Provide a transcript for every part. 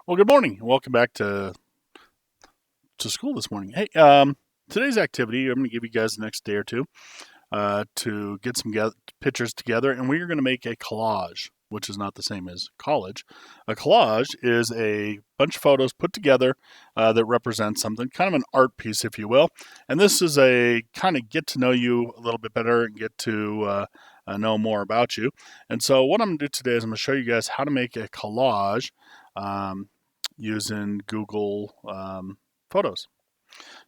Well, good morning. Welcome back to school this morning. Hey, today's activity, I'm going to give you guys the next day or two to get some pictures together, and we are going to make a collage, which is not the same as college. A collage is a bunch of photos put together that represent something, kind of an art piece, if you will. And this is a kind of get to know you a little bit better and get to know more about you. And so, what I'm going to do today is I'm going to show you guys how to make a collage. Using Google Photos.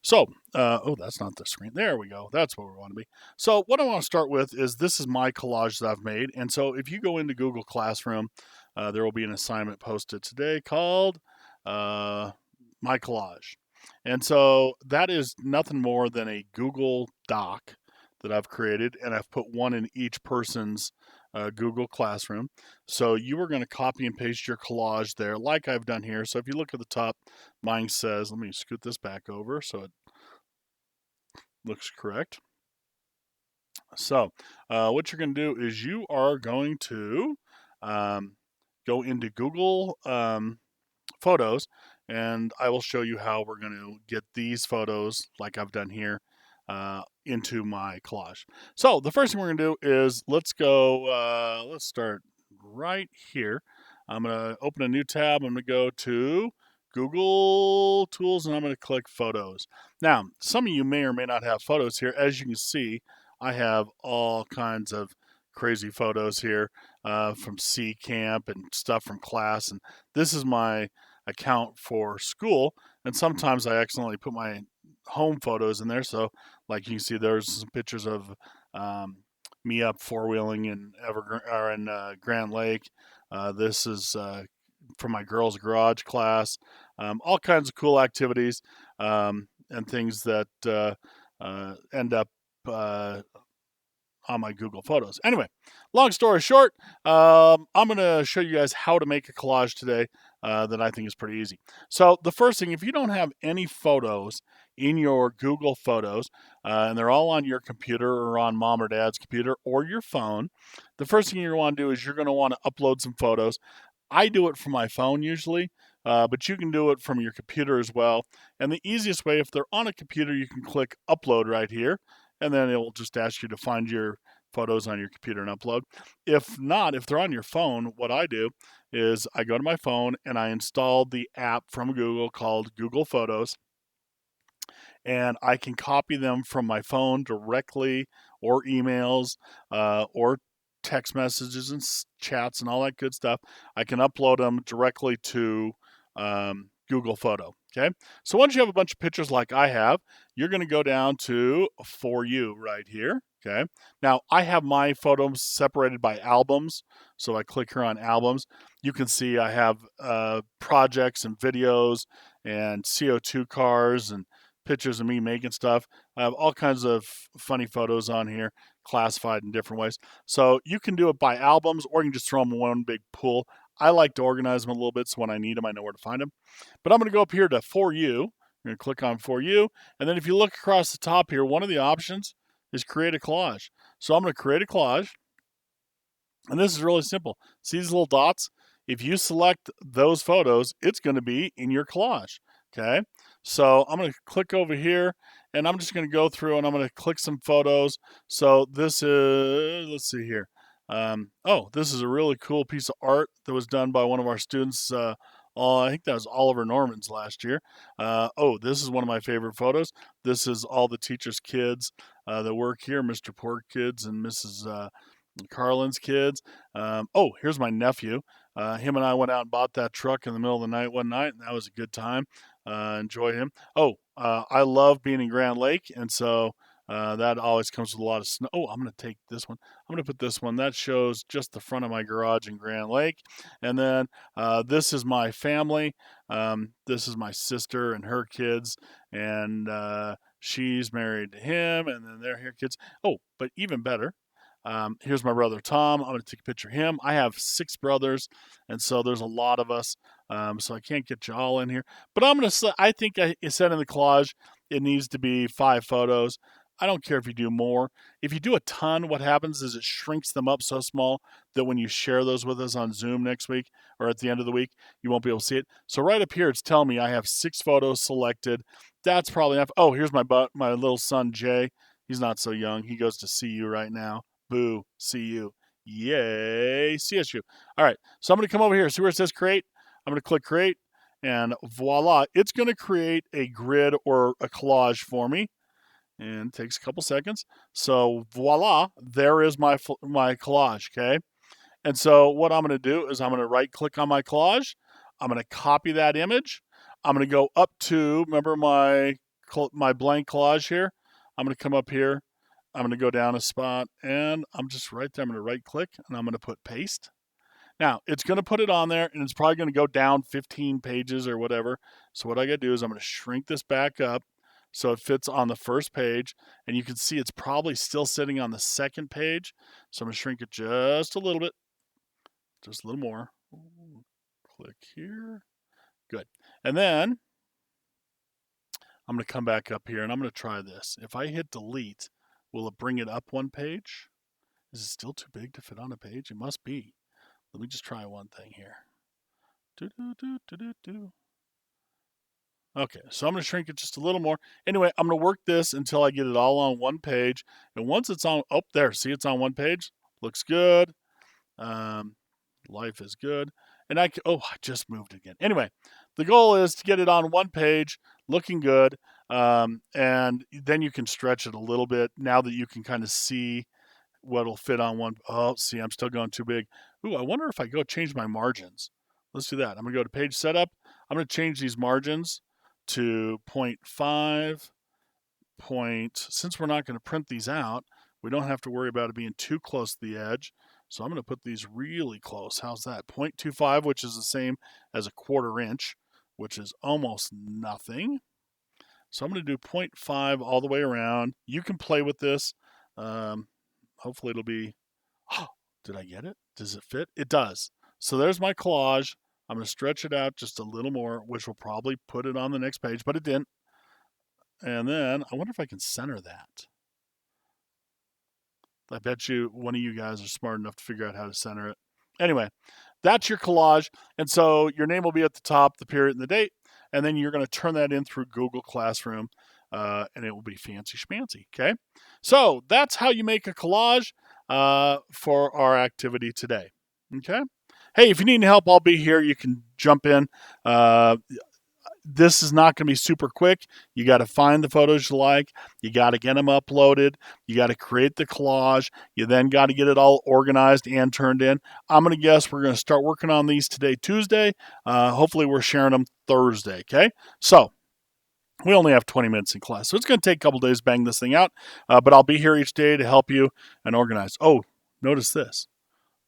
So, oh, that's not the screen. There we go. That's where we want to be. So, what I want to start with is this is my collage that I've made. And so, if you go into Google Classroom, there will be an assignment posted today called My Collage. And so, that is nothing more than a Google Doc that I've created, and I've put one in each person's Google Classroom. So you are going to copy and paste your collage there, like I've done here. So if you look at the top, mine says, let me scoot this back over so it looks correct. So what you're going to do is you are going to go into Google Photos, and I will show you how we're going to get these photos, like I've done here, into my collage. So the first thing we're going to do is let's start right here. I'm going to open a new tab. I'm going to go to Google Tools, and I'm going to click Photos. Now, some of you may or may not have photos here. As you can see, I have all kinds of crazy photos here from C Camp and stuff from class. And this is my account for school. And sometimes I accidentally put my home photos in there. So, like you can see, there's some pictures of me up four wheeling in Grand Lake. This is from my girls' garage class. All kinds of cool activities and things that end up on my Google Photos. Anyway, long story short, I'm going to show you guys how to make a collage today that I think is pretty easy. So the first thing, if you don't have any photos in your Google Photos, and they're all on your computer or on mom or dad's computer or your phone, the first thing you're going to want to do is you're going to want to upload some photos. I do it from my phone usually, but you can do it from your computer as well. And the easiest way, if they're on a computer, you can click upload right here, and then it will just ask you to find your photos on your computer and upload. If not, if they're on your phone, what I do is I go to my phone and I install the app from Google called Google Photos, and I can copy them from my phone directly, or emails, or text messages and chats and all that good stuff. I can upload them directly to Google Photo. Okay. So once you have a bunch of pictures like I have, you're going to go down to For You right here. Okay. Now I have my photos separated by albums. So I click here on albums. You can see I have projects and videos and CO2 cars and pictures of me making stuff. I have all kinds of funny photos on here, classified in different ways. So you can do it by albums, or you can just throw them in one big pool. I like to organize them a little bit so when I need them, I know where to find them. But I'm going to go up here to For You. I'm going to click on For You. And then if you look across the top here, one of the options is Create a Collage. So I'm going to create a collage. And this is really simple. See these little dots? If you select those photos, it's going to be in your collage. Okay. So I'm going to click over here, and I'm just going to go through and I'm going to click some photos. So this is, let's see here. This is a really cool piece of art that was done by one of our students. I think that was Oliver Norman's last year. This is one of my favorite photos. This is all the teachers' kids that work here, Mr. Pork kids and Mrs. Carlin's kids. Here's my nephew. Him and I went out and bought that truck in the middle of the night one night, and that was a good time. Enjoy him. I love being in Grand Lake, and so that always comes with a lot of snow. I'm going to take this one. I'm going to put this one. That shows just the front of my garage in Grand Lake. And then this is my family. This is my sister and her kids, and she's married to him, and then they're her kids. But even better, here's my brother Tom. I'm going to take a picture of him. I have 6 brothers, and so there's a lot of us. So I can't get you all in here. But I think I said in the collage it needs to be 5 photos. I don't care if you do more. If you do a ton, what happens is it shrinks them up so small that when you share those with us on Zoom next week or at the end of the week, you won't be able to see it. So right up here, it's telling me I have 6 photos selected. That's probably enough. Oh, here's my little son, Jay. He's not so young. He goes to CU right now. Boo, CU. Yay, CSU. All right, so I'm going to come over here. See where it says create? I'm going to click create, and voila, it's going to create a grid or a collage for me. And it takes a couple seconds. So voila, there is my collage, okay? And so what I'm going to do is I'm going to right click on my collage. I'm going to copy that image. I'm going to go up to, remember my blank collage here? I'm going to come up here. I'm going to go down a spot, and I'm just right there. I'm going to right click, and I'm going to put paste. Now, it's going to put it on there, and it's probably going to go down 15 pages or whatever. So what I got to do is I'm going to shrink this back up so it fits on the first page. And you can see it's probably still sitting on the second page. So I'm going to shrink it just a little bit, just a little more. Click here. Good. And then I'm going to come back up here, and I'm going to try this. If I hit delete, will it bring it up one page? Is it still too big to fit on a page? It must be. Let me just try one thing here. Okay, so I'm going to shrink it just a little more. Anyway, I'm going to work this until I get it all on one page. And once it's on, oh, there, see it's on one page? Looks good. Life is good. And I just moved it again. Anyway, the goal is to get it on one page, looking good. And then you can stretch it a little bit now that you can kind of see what'll fit on one. Oh, see, I'm still going too big. Ooh, I wonder if I go change my margins. Let's do that. I'm going to go to page setup. I'm going to change these margins to 0.5 since we're not going to print these out, we don't have to worry about it being too close to the edge. So I'm going to put these really close. How's that? 0.25, which is the same as a 1/4 inch, which is almost nothing. So I'm going to do 0.5 all the way around. You can play with this. Hopefully it'll be, oh, did I get it? Does it fit? It does. So there's my collage. I'm going to stretch it out just a little more, which will probably put it on the next page, but it didn't. And then I wonder if I can center that. I bet you one of you guys are smart enough to figure out how to center it. Anyway, that's your collage. And so your name will be at the top, the period and the date. And then you're going to turn that in through Google Classroom, and it will be fancy schmancy. Okay. So that's how you make a collage for our activity today. Okay. Hey, if you need any help, I'll be here. You can jump in. This is not going to be super quick. You got to find the photos you like. You got to get them uploaded. You got to create the collage. You then got to get it all organized and turned in. I'm going to guess we're going to start working on these today, Tuesday. Hopefully we're sharing them Thursday, okay? So we only have 20 minutes in class, so it's going to take a couple days to bang this thing out, but I'll be here each day to help you and organize. Oh, notice this.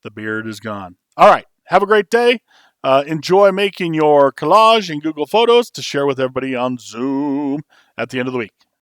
The beard is gone. All right, have a great day. Enjoy making your collage in Google Photos to share with everybody on Zoom at the end of the week.